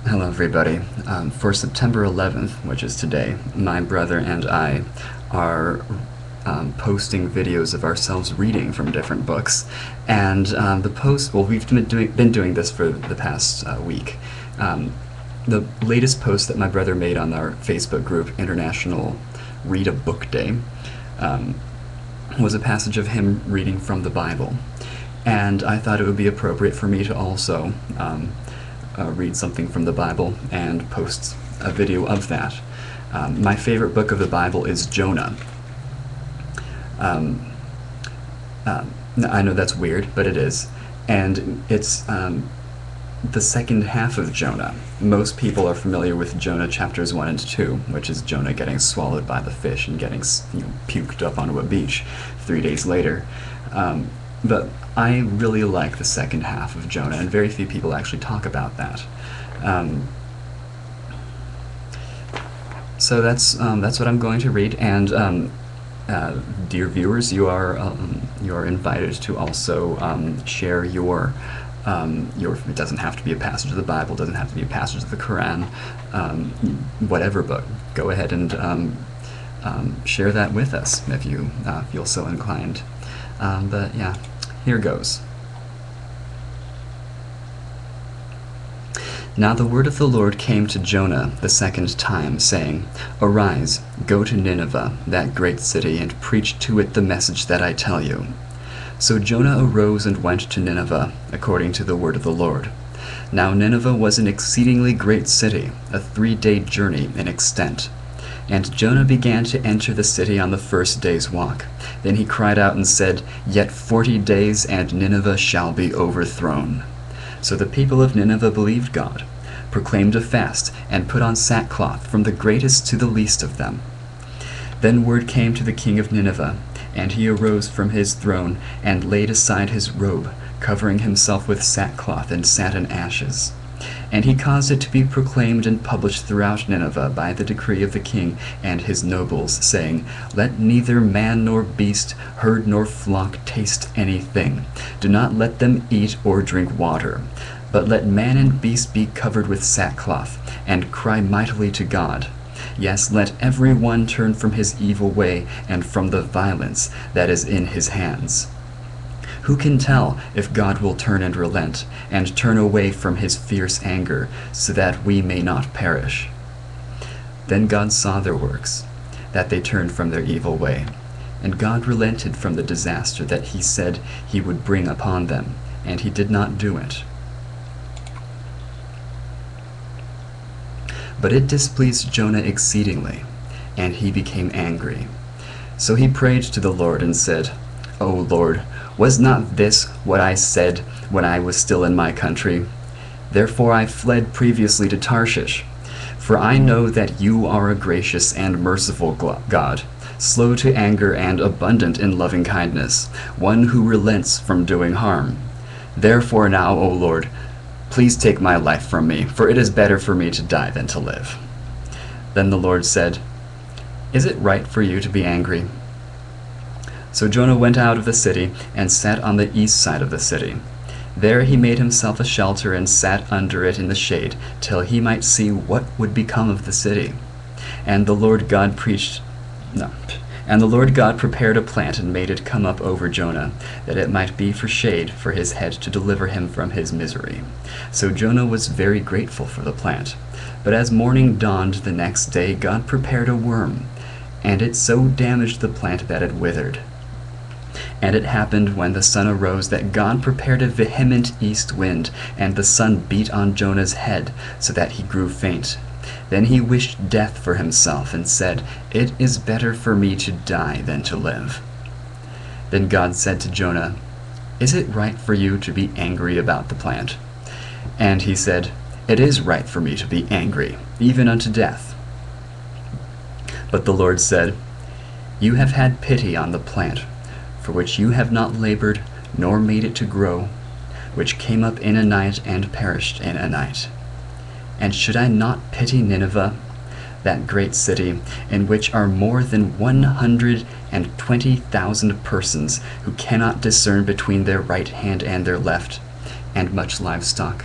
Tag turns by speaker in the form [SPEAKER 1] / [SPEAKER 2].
[SPEAKER 1] Hello, everybody. For September 11th, which is today, my brother and I are posting videos of ourselves reading from different books. And we've been doing this for the past week. The latest post that my brother made on our Facebook group, International Read a Book Day, was a passage of him reading from the Bible. And I thought it would be appropriate for me to also read something from the Bible and post a video of that. My favorite book of the Bible is Jonah. I know that's weird, but it is. And it's the second half of Jonah. Most people are familiar with Jonah chapters 1 and 2, which is Jonah getting swallowed by the fish and getting puked up onto a beach 3 days later. But I really like the second half of Jonah, and very few people actually talk about that. So that's what I'm going to read. And dear viewers, you are invited to also share your. It doesn't have to be a passage of the Bible, it doesn't have to be a passage of the Quran, whatever book. Go ahead and share that with us if you feel so inclined. But yeah, here goes. Now the word of the Lord came to Jonah the second time, saying, Arise, go to Nineveh, that great city, and preach to it the message that I tell you. So Jonah arose and went to Nineveh, according to the word of the Lord. Now Nineveh was an exceedingly great city, a 3-day journey in extent. And Jonah began to enter the city on the first day's walk. Then he cried out and said, Yet 40 days, and Nineveh shall be overthrown. So the people of Nineveh believed God, proclaimed a fast, and put on sackcloth, from the greatest to the least of them. Then word came to the king of Nineveh, and he arose from his throne, and laid aside his robe, covering himself with sackcloth, and sat in ashes. And he caused it to be proclaimed and published throughout Nineveh by the decree of the king and his nobles, saying, Let neither man nor beast, herd nor flock taste anything. Do not let them eat or drink water. But let man and beast be covered with sackcloth, and cry mightily to God. Yes, let every one turn from his evil way and from the violence that is in his hands. Who can tell if God will turn and relent, and turn away from his fierce anger, so that we may not perish? Then God saw their works, that they turned from their evil way. And God relented from the disaster that he said he would bring upon them, and he did not do it. But it displeased Jonah exceedingly, and he became angry. So he prayed to the Lord and said, O Lord, was not this what I said when I was still in my country? Therefore I fled previously to Tarshish. For I know that you are a gracious and merciful God, slow to anger and abundant in loving kindness, one who relents from doing harm. Therefore now, O Lord, please take my life from me, for it is better for me to die than to live. Then the Lord said, Is it right for you to be angry? So Jonah went out of the city and sat on the east side of the city. There he made himself a shelter and sat under it in the shade, till he might see what would become of the city. And the Lord God prepared a plant and made it come up over Jonah, that it might be for shade for his head to deliver him from his misery. So Jonah was very grateful for the plant. But as morning dawned the next day, God prepared a worm, and it so damaged the plant that it withered. And it happened when the sun arose that God prepared a vehement east wind, and the sun beat on Jonah's head, so that he grew faint. Then he wished death for himself, and said, It is better for me to die than to live. Then God said to Jonah, Is it right for you to be angry about the plant? And he said, It is right for me to be angry, even unto death. But the Lord said, You have had pity on the plant, for which you have not labored, nor made it to grow, which came up in a night and perished in a night. And should I not pity Nineveh, that great city, in which are more than 120,000 persons who cannot discern between their right hand and their left, and much livestock?